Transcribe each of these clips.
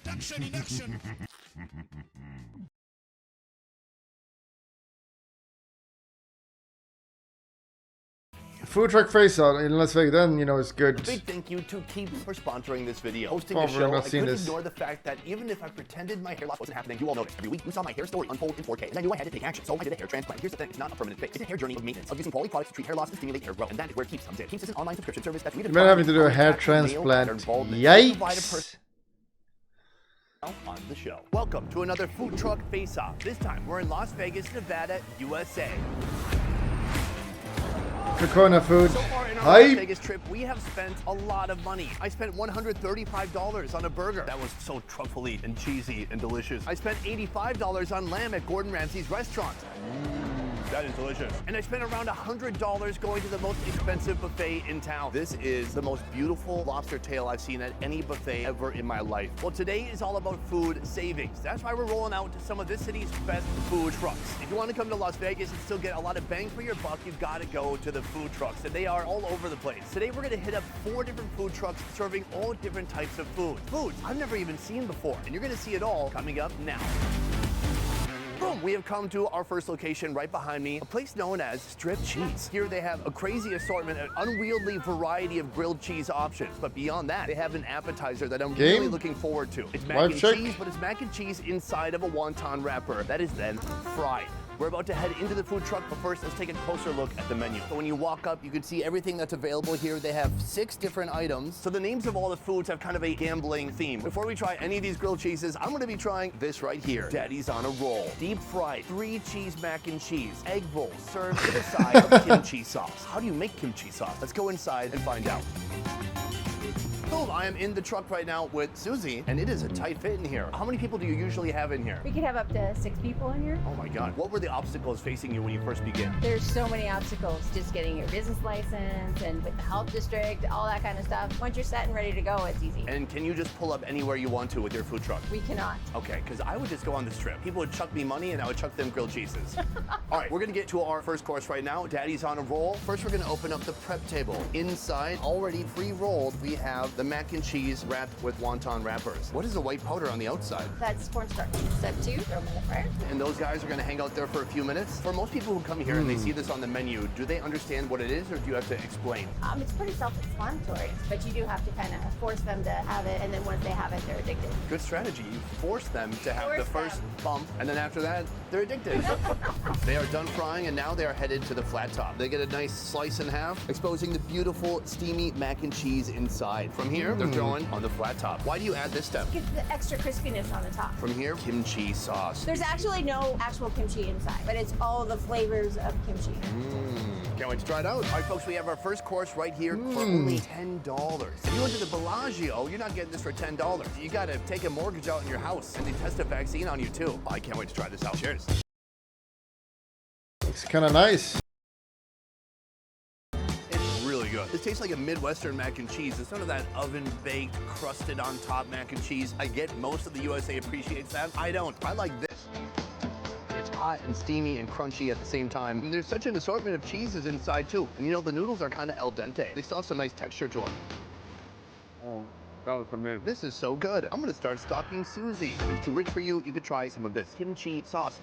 Production in action. Food truck face out in Las Vegas, then you know it's good. Big thank you to Keep for sponsoring this video. Hosting Oh, the we're show, not I seeing couldn't this. ignore the fact that even if I pretended my hair loss wasn't happening, you all noticed. Every week we saw my hair story unfold in 4K, and I knew I had to take action, so I did a hair transplant. Here's the thing, it's not a permanent fix. It's a hair journey of maintenance, of using quality products to treat hair loss and stimulate hair growth, and that is where Keeps comes in. Keeps is an online subscription service that's Man having to do a hair transplant. Yikes! On the show. Welcome to another food truck face-off. This time we're in Las Vegas, Nevada, USA. Coconut food. So far in our Las Hype. Vegas trip, we have spent a lot of money. I spent $135 on a burger. That was so truffly and cheesy and delicious. I spent $85 on lamb at Gordon Ramsay's restaurant. That is delicious. And I spent around $100 going to the most expensive buffet in town. This is the most beautiful lobster tail I've seen at any buffet ever in my life. Well, today is all about food savings. That's why we're rolling out to some of this city's best food trucks. If you want to come to Las Vegas and still get a lot of bang for your buck, you've got to go to the food trucks, and they are all over the place. Today, we're going to hit up 4 different food trucks serving all different types of food. Foods I've never even seen before, and you're going to see it all coming up now. Boom, we have come to our first location right behind me, a place known as Strip Cheese. Here they have a crazy assortment, an unwieldy variety of grilled cheese options. But beyond that, they have an appetizer that I'm really looking forward to. It's mac and cheese, but it's mac and cheese inside of a wonton wrapper that is then fried. We're about to head into the food truck, but first let's take a closer look at the menu. So when you walk up, you can see everything that's available here. They have 6 different items. So the names of all the foods have kind of a gambling theme. Before we try any of these grilled cheeses, I'm gonna be trying this right here. Daddy's on a roll. Deep fried 3-cheese mac and cheese. Egg roll served with a side of kimchi sauce. How do you make kimchi sauce? Let's go inside and find out. Boom, I am in the truck right now with Susie, and it is a tight fit in here. How many people do you usually have in here? We could have up to 6 people in here. Oh my God. What were the obstacles facing you when you first began? There's so many obstacles, just getting your business license and with the health district, all that kind of stuff. Once you're set and ready to go, it's easy. And can you just pull up anywhere you want to with your food truck? We cannot. Okay, because I would just go on this trip. People would chuck me money and I would chuck them grilled cheeses. All right, we're gonna get to our first course right now. Daddy's on a roll. First, we're gonna open up the prep table. Inside, already pre-rolled, we have the mac and cheese wrapped with wonton wrappers. What is the white powder on the outside? That's cornstarch. Step 2, throw them in the fryer. And those guys are gonna hang out there for a few minutes. For most people who come here and they see this on the menu, do they understand what it is or do you have to explain? It's pretty self-explanatory, but you do have to kind of force them to have it, and then once they have it, they're addicted. Good strategy. You force them to have the first bump, and then after that, they're addicted. They are done frying, and now they are headed to the flat top. They get a nice slice in half, exposing the beautiful, steamy mac and cheese inside. From here, they're throwing on the flat top. Why do you add this step? Get the extra crispiness on the top. From here, kimchi sauce. There's actually no actual kimchi inside, but it's all the flavors of kimchi. Can't wait to try it out. All right, folks, we have our first course right here for only $10. If you went to the Bellagio, you're not getting this for $10. You gotta take a mortgage out in your house, and they test a vaccine on you too. I can't wait to try this out. Cheers. Looks kind of nice. Really good. This tastes like a Midwestern mac and cheese. It's none of that oven-baked, crusted on top mac and cheese. I get most of the USA appreciates that. I don't. I like this. It's hot and steamy and crunchy at the same time. And there's such an assortment of cheeses inside too. And you know, the noodles are kind of al dente. They still have some nice texture to them. Oh, that was amazing. This is so good. I'm gonna start stalking Susie. If it's too rich for you, you could try some of this kimchi sauce.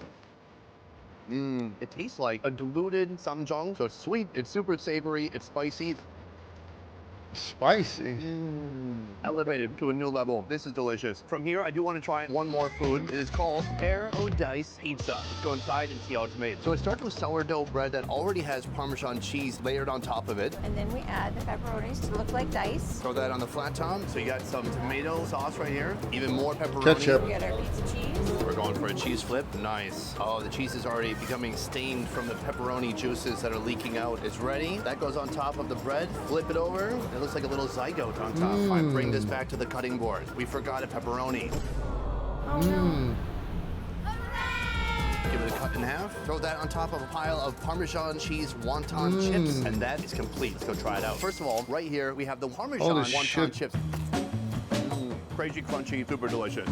It tastes like a diluted samjang. So it's sweet, it's super savory, it's spicy. Spicy. Elevated to a new level. This is delicious. From here, I do want to try one more food. It is called Paradise Pizza. Let's go inside and see how it's made. So it starts with sourdough bread that already has Parmesan cheese layered on top of it. And then we add the pepperonis to look like dice. Throw that on the flat top. So you got some tomato sauce right here. Even more pepperoni. Ketchup. We got our pizza cheese. We're going for a cheese flip. Nice. Oh, the cheese is already becoming stained from the pepperoni juices that are leaking out. It's ready. That goes on top of the bread. Flip it over. It looks like a little zygote on top. I bring this back to the cutting board. We forgot a pepperoni. Oh no. Give it a cut in half. Throw that on top of a pile of Parmesan cheese wonton chips, and that is complete. Let's go try it out. First of all, right here, we have the Parmesan Holy wonton shit. chips. Crazy crunchy, super delicious.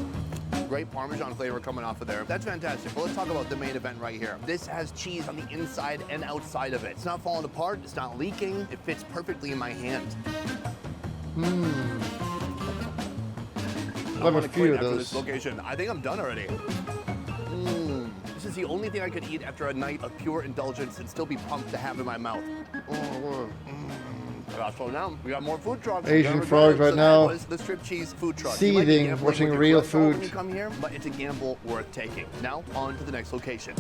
Great Parmesan flavor coming off of there. That's fantastic. Well, let's talk about the main event right here. This has cheese on the inside and outside of it. It's not falling apart. It's not leaking. It fits perfectly in my hand. Love a want to few quit of after those. this location. I think I'm done already. This is the only thing I could eat after a night of pure indulgence and still be pumped to have in my mouth. I gotta slow down. We got more food trucks. Asian Never frog go. right So now. that was the strip cheese food truck. You might be Seething, gambling watching with your real cholesterol food. when you come here, but it's a gamble worth taking. Now on to the next location.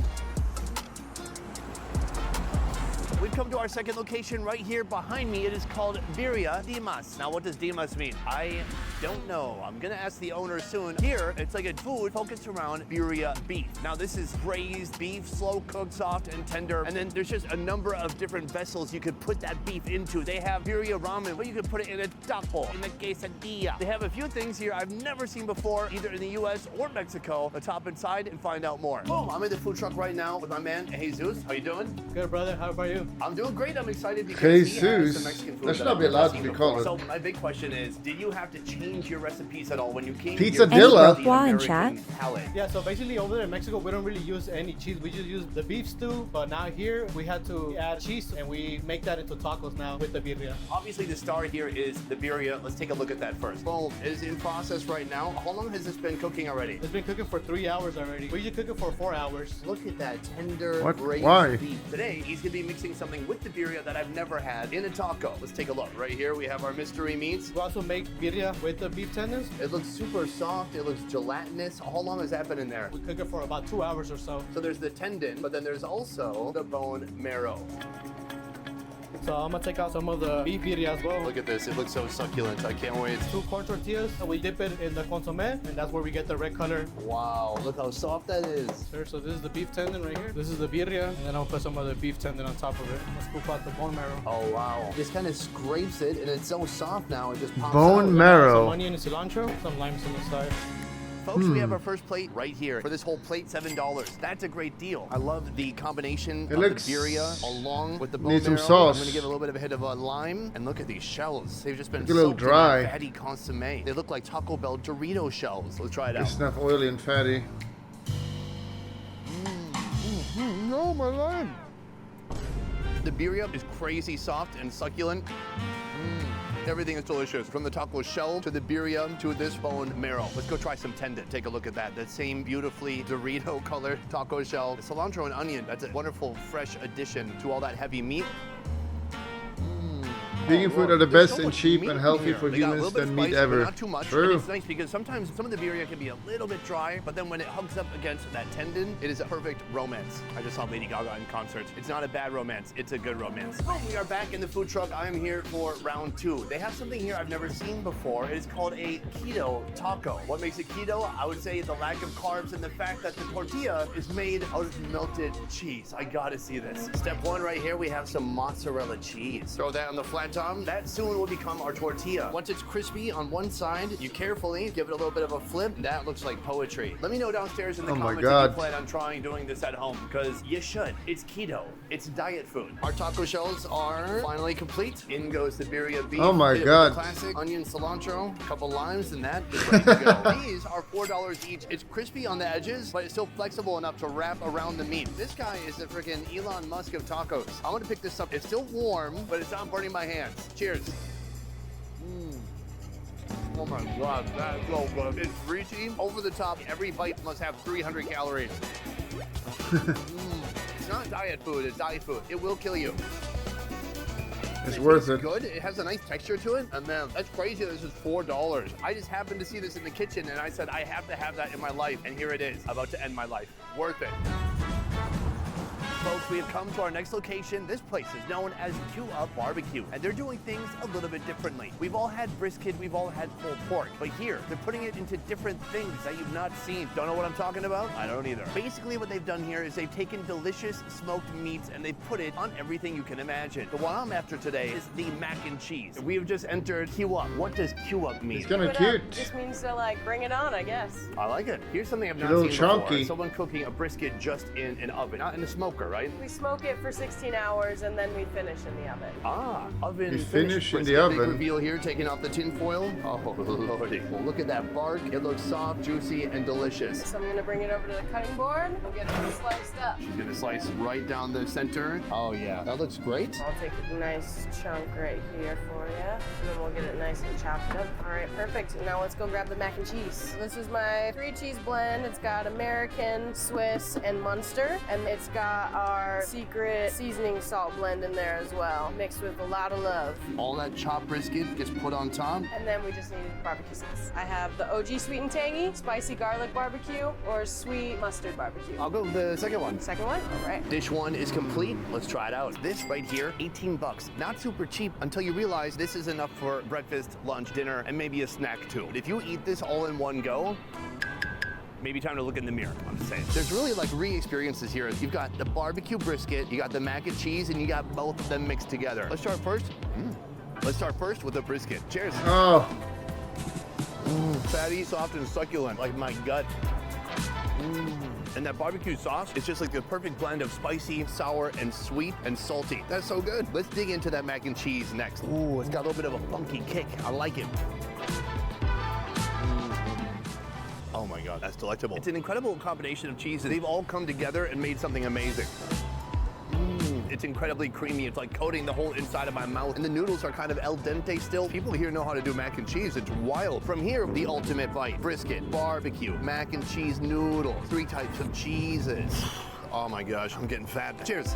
We've come to our second location right here behind me. It is called Birria Dimas. Now, what does Dimas mean? I don't know. I'm gonna ask the owner soon. Here, it's like a food focused around birria beef. Now, this is braised beef, slow cooked, soft and tender. And then there's just a number of different vessels you could put that beef into. They have birria ramen, but you could put it in a taco, in a quesadilla. They have a few things here I've never seen before, either in the US or Mexico. Let's hop inside and find out more. Boom, I'm in the food truck right now with my man, Jesus. How you doing? Good, brother. How about you? I'm doing great. I'm excited because he has Jesus. some Mexican food That should that not be I've never allowed to seen be before. called. So my big question is, did you have to change your recipes at all when you came Pizza here? Dilla. The Why in American chat? palate? Yeah, so basically over there in Mexico, we don't really use any cheese. We just use the beef stew. But now here, we had to add cheese, and we make that into tacos now with the birria. Obviously, the star here is the birria. Let's take a look at that first. Boom, it is in process right now. How long has this been cooking already? It's been cooking for 3 hours already. We usually cook it for 4 hours. Look at that tender What? braised Why? beef. Today, he's gonna be mixing something with the birria that I've never had in a taco. Let's take a look. Right here, we have our mystery meats. We also make birria with the beef tendons. It looks super soft. It looks gelatinous. How long has that been in there? We cook it for about 2 hours or so. So there's the tendon, but then there's also the bone marrow. So I'm gonna take out some of the beef birria as well. Look at this. It looks so succulent. I can't wait. 2 corn tortillas, and we dip it in the consomme, and that's where we get the red color. Wow, look how soft that is. Sure, so this is the beef tendon right here. This is the birria, and then I'll put some of the beef tendon on top of it. Let's scoop out the bone marrow. Oh, wow. Just kind of scrapes it, and it's so soft now, it just pops Bone out. marrow. Some onion and cilantro, some limes on the side. Folks, we have our first plate right here. For this whole plate, $7. That's a great deal. I love the combination of looks- the birria along with the bone Needs some marrow. sauce. I'm gonna give a little bit of a hit of lime. And look at these shells. They've just been Look a little soaked dry. in that fatty consomme. They look like Taco Bell Dorito shells. Let's try it out. It's not oily and fatty. No, my lime. The birria is crazy soft and succulent. Everything is delicious, from the taco shell to the birria to this bone marrow. Let's go try some tendon. Take a look at that. That same beautifully Dorito-colored taco shell. Cilantro and onion, that's a wonderful, fresh addition to all that heavy meat. Vegan food are the There's best so and much cheap meat and in healthy here. for They got a humans little bit than of meat spice, but ever. not too much. True. And it's nice because sometimes some of the birria can be a little bit dry, but then when it hugs up against that tendon, it is a perfect romance. I just saw Lady Gaga in concert. It's not a bad romance, it's a good romance. Oh, we are back in the food truck. I am here for round 2. They have something here I've never seen before. It is called a keto taco. What makes it keto? I would say the lack of carbs and the fact that the tortilla is made out of melted cheese. I gotta see this. Step 1 right here, we have some mozzarella cheese. Throw that on the flat top. That soon will become our tortilla. Once it's crispy on one side, you carefully give it a little bit of a flip. That looks like poetry. Let me know downstairs in the Oh my comments God. if you plan on trying doing this at home, because you should. It's keto. It's diet food. Our taco shells are finally complete. In goes the birria beef. Oh my Hit it with God. the classic onion, cilantro, a couple limes, and that is ready to go. These are $4 each. It's crispy on the edges, but it's still flexible enough to wrap around the meat. This guy is the freaking Elon Musk of tacos. I want to pick this up. It's still warm, but it's not burning my hands. Cheers. Oh my God, that is so good. It's reaching over the top. Every bite must have 300 calories. It's not diet food, it's diet food. It will kill you. It's worth tastes it. Good. It has a nice texture to it. And man, that's crazy. This is $4. I just happened to see this in the kitchen and I said, I have to have that in my life. And here it is, about to end my life. Worth it. Folks, we have come to our next location. This place is known as Q Up Barbecue, and they're doing things a little bit differently. We've all had brisket, we've all had pulled pork, but here, they're putting it into different things that you've not seen. Don't know what I'm talking about? I don't either. Basically, what they've done here is they've taken delicious smoked meats and they've put it on everything you can imagine. The one I'm after today is the mac and cheese. We have just entered Q Up. What does Q Up mean? It's kind of Put up cute. just means to like bring it on, I guess. I like it. Here's something I've It's a not little seen chunky. before. Someone cooking a brisket just in an oven, not in a smoker, right? We smoke it for 16 hours and then we finish in the oven. Ah, oven You finished finish in the brisket. Big oven. reveal here, taking off the tin foil. Oh, lordy. Well, look at that bark. It looks soft, juicy, and delicious. So I'm gonna bring it over to the cutting board and get it sliced up. She's gonna slice right down the center. Oh yeah, that looks great. I'll take a nice chunk right here for you, and then we'll get it nice and chopped up. All right, perfect. Now let's go grab the mac and cheese. This is my 3-cheese blend. It's got American, Swiss, and Munster, and it's got our secret seasoning salt blend in there as well, mixed with a lot of love. All that chopped brisket gets put on top. And then we just need barbecue sauce. I have the OG sweet and tangy, spicy garlic barbecue, or sweet mustard barbecue. I'll go with the second one. Second one? All right. Dish 1 is complete. Let's try it out. This right here, 18 bucks. Not super cheap until you realize this is enough for breakfast, lunch, dinner, and maybe a snack too. If you eat this all in one go, maybe time to look in the mirror, I'm just saying. There's really like re-experiences here. You've got the barbecue brisket, you got the mac and cheese, and you got both of them mixed together. Let's start first. Let's start first with the brisket. Cheers. Oh, Fatty, soft, and succulent, like my gut. And that barbecue sauce is just like the perfect blend of spicy, sour, and sweet, and salty. That's so good. Let's dig into that mac and cheese next. Ooh, it's got a little bit of a funky kick. I like it. Oh my God, that's delectable. It's an incredible combination of cheeses. They've all come together and made something amazing. It's incredibly creamy. It's like coating the whole inside of my mouth. And the noodles are kind of al dente still. People here know how to do mac and cheese. It's wild. From here, the ultimate bite. Brisket, barbecue, mac and cheese noodles, 3 types of cheeses. Oh my gosh, I'm getting fat. Cheers.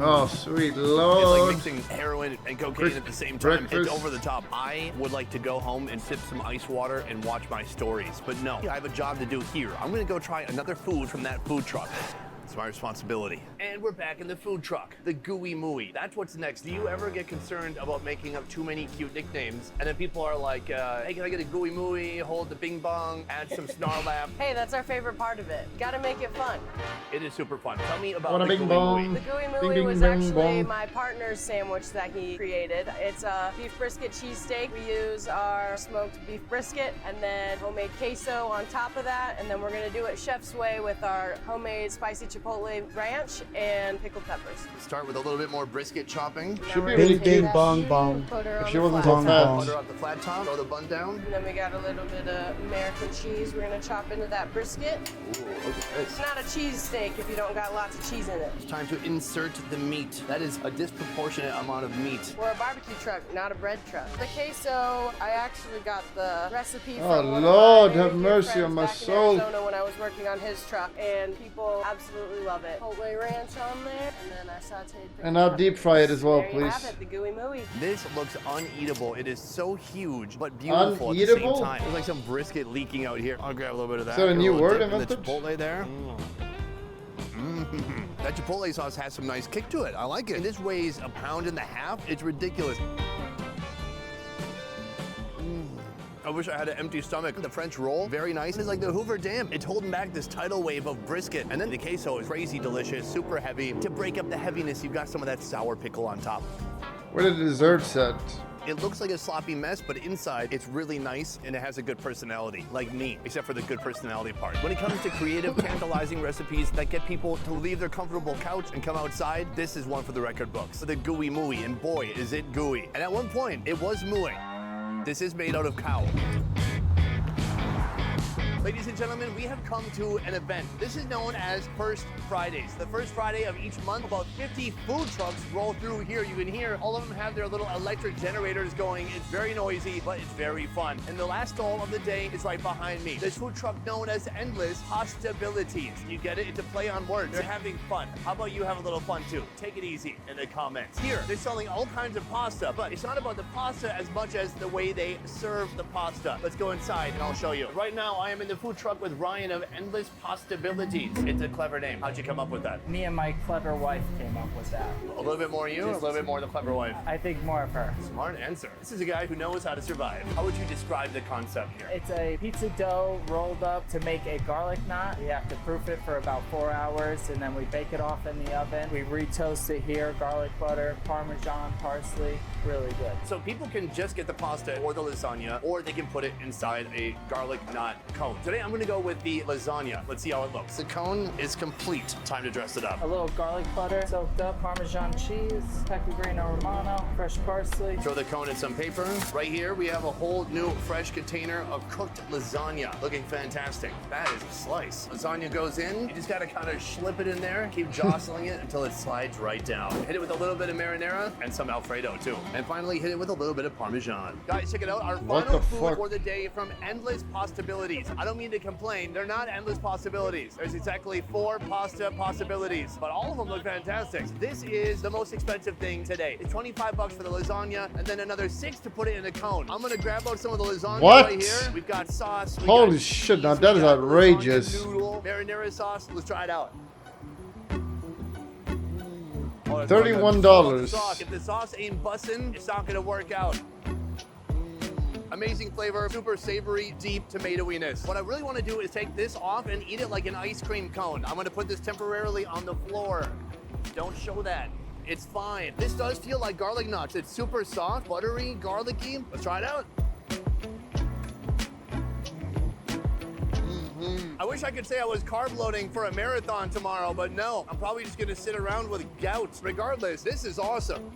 oh, sweet It's Lord. like mixing heroin and cocaine at the same time. Breakfast. It's over the top. I would like to go home and sip some ice water and watch my stories. But no, I have a job to do here. I'm gonna go try another food from that food truck. It's my responsibility. And we're back in the food truck, the Gooey Mooey. That's what's next. Do you ever get concerned about making up too many cute nicknames? And then people are like, hey, can I get a Gooey Mooey, hold the bing bong, add some snarlap? Hey, that's our favorite part of it. Gotta make it fun. It is super fun. Tell me about What a the bing Gooey bong. The Mooey. Gooey Ding, Mooey ding, was ding, actually bong. my partner's sandwich that he created. It's a beef brisket cheesesteak. We use our smoked beef brisket and then homemade queso on top of that. And then we're gonna do it chef's way with our homemade spicy chipotle ranch and pickled peppers. Start with a little bit more brisket chopping. Should be Now we're really gonna take big. that Bong, cheese, bong. put her If on she the wasn't flat so top. fat. Butter off the flat top, throw the bun down. And then we got a little bit of American cheese we're gonna chop into that brisket. Ooh, look at this. It's not a cheese steak if you don't got lots of cheese in it. It's time to insert the meat. That is a disproportionate amount of meat. We're a barbecue truck, not a bread truck. The queso, I actually got the recipe Oh, from one Lord, of my have very dear mercy friends on my back in soul. Arizona when I was working on his truck, and people absolutely love it. Chipotle ranch on there, and then I sauteed. And I'll deep fry it as well, There you have please. it, the gooey mooey. This looks uneatable. It is so huge, but beautiful at the Uneatable? same time. There's like some brisket leaking out here. I'll grab a little bit of that. Is that a Get new little word dip in the invented? Chipotle there. That Chipotle sauce has some nice kick to it. I like it. And this weighs 1.5 pounds. It's ridiculous. I wish I had an empty stomach. The French roll, very nice. It's like the Hoover Dam. It's holding back this tidal wave of brisket. And then the queso is crazy delicious, super heavy. To break up the heaviness, you've got some of that sour pickle on top. Where the dessert's at? It looks like a sloppy mess, but inside it's really nice and it has a good personality, like me, except for the good personality part. When it comes to creative, tantalizing recipes that get people to leave their comfortable couch and come outside, this is one for the record books. The Gooey Mooey, and boy, is it gooey. And at one point, it was mooing. This is made out of cow. Ladies and gentlemen, we have come to an event. This is known as First Fridays. The first Friday of each month, about 50 food trucks roll through here. You can hear all of them have their little electric generators going. It's very noisy, but it's very fun. And the last stall of the day is right behind me. This food truck known as Endless Possibilities. You get it? It's a play on words. They're having fun. How about you have a little fun too? Take it easy in the comments. Here, they're selling all kinds of pasta, but it's not about the pasta as much as the way they serve the pasta. Let's go inside and I'll show you. Right now, I am in the food truck with Ryan of Endless Possibilities. It's a clever name. How'd you come up with that? Me and my clever wife came up with that. A little bit more you, or a little bit more the clever wife? I think more of her. Smart answer. This is a guy who knows how to survive. How would you describe the concept here? It's a pizza dough rolled up to make a garlic knot. We have to proof it for about 4 hours and then we bake it off in the oven. We re-toast it here, garlic butter, Parmesan, parsley, really good. So people can just get the pasta or the lasagna, or they can put it inside a garlic knot cone. today I'm gonna go with the lasagna. Let's see how it looks. The cone is complete. Time to dress it up. A little garlic butter, soaked up Parmesan cheese, pecorino romano, fresh parsley. Throw the cone in some paper. Right here, we have a whole new fresh container of cooked lasagna. Looking fantastic. That is a slice. Lasagna goes in. You just gotta kind of slip it in there, keep jostling it until it slides right down. Hit it with a little bit of marinara and some Alfredo too. And finally, hit it with a little bit of Parmesan. Guys, check it out. Our final food for the day from Endless Possibilities. I don't mean to complain. They're not endless possibilities. There's exactly 4 pasta possibilities, but all of them look fantastic. This is the most expensive thing today. It's 25 bucks for the lasagna and then another 6 to put it in a cone. I'm gonna grab out some of the lasagna right here. We've got sauce. Holy shit, now that is outrageous. Noodle, marinara sauce. Let's try it out. Oh, $31. If the sauce ain't bussin', it's not gonna work out. Amazing flavor, super savory, deep tomatoiness. What I really want to do is take this off and eat it like an ice cream cone. I'm gonna put this temporarily on the floor. Don't show that. It's fine. This does feel like garlic nuts. It's super soft, buttery, garlicky. Let's try it out. I wish I could say I was carb loading for a marathon tomorrow, but no. I'm probably just gonna sit around with gout. Regardless, this is awesome.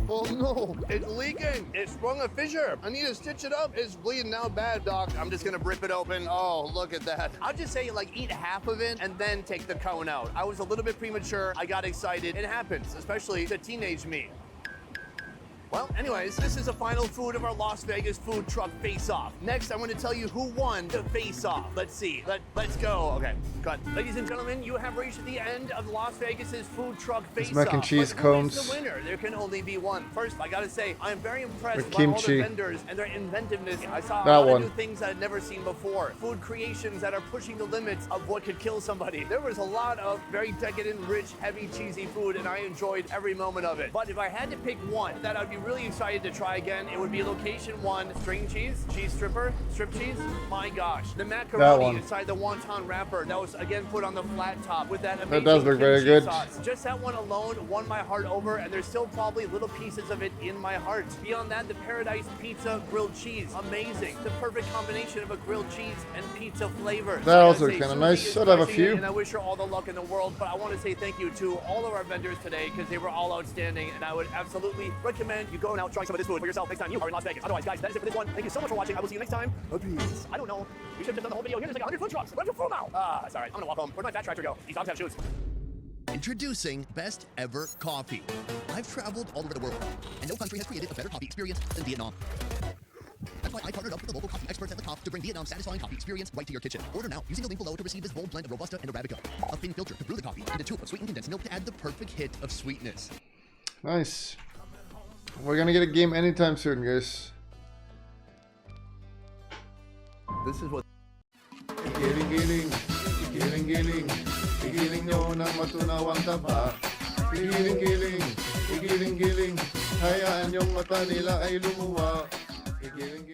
Oh no, it's leaking. It sprung a fissure. I need to stitch it up. It's bleeding out bad, doc. I'm just gonna rip it open. Oh, look at that. I'll just say like eat half of it and then take the cone out. I was a little bit premature. I got excited. It happens, especially to teenage me. Well, anyways, this is the final food of our Las Vegas food truck face-off. Next, I'm going to tell you who won the face-off. Let's see. Let's go. Okay, cut. Ladies and gentlemen, you have reached the end of Las Vegas's food truck face-off. Mac and cheese cones. Who is the winner? There can only be one. First, I got to say, I am very impressed by all the vendors and their inventiveness. I saw a lot of new things I had never seen before. Food creations that are pushing the limits of what could kill somebody. There was a lot of very decadent, rich, heavy, cheesy food, and I enjoyed every moment of it. But if I had to pick one that I'd be really excited to try again, it would be location 1, string cheese, cheese strip cheese. My gosh, the macaroni inside the wonton wrapper that was again put on the flat top with that amazing that does look very good sauce. Just that one alone won my heart over, and there's still probably little pieces of it in my heart. Beyond that, the Paradise Pizza grilled cheese, amazing. The perfect combination of a grilled cheese and pizza flavor. That also kind of nice. Should have a few. And I wish her all the luck in the world, but I want to say thank you to all of our vendors today because they were all outstanding, and I would absolutely recommend you go and try some of this food for yourself next time you are in Las Vegas. Otherwise, guys, that is it for this one. Thank you so much for watching. I will see you next time. Peace. I don't know. We should have just done the whole video. Here's like 100 food trucks. Where's your food now? It's all right. I'm gonna walk home. Where'd my fat tractor go? These dogs have shoes. Introducing Best Ever Coffee. I've traveled all over the world, and no country has created a better coffee experience than Vietnam. That's why I partnered up with the local coffee experts at the top to bring Vietnam's satisfying coffee experience right to your kitchen. Order now using the link below to receive this bold blend of Robusta and Arabica, a thin filter to brew the coffee, and a tube of sweetened condensed milk to add the perfect hit of sweetness. Nice. We're gonna get a game anytime soon, guys. This is what Giling-giling, giling-giling, giling nyo na matunawang taba. Giling-giling, giling-giling, hayaan yung mata nila ay lumuwa. Giling-giling.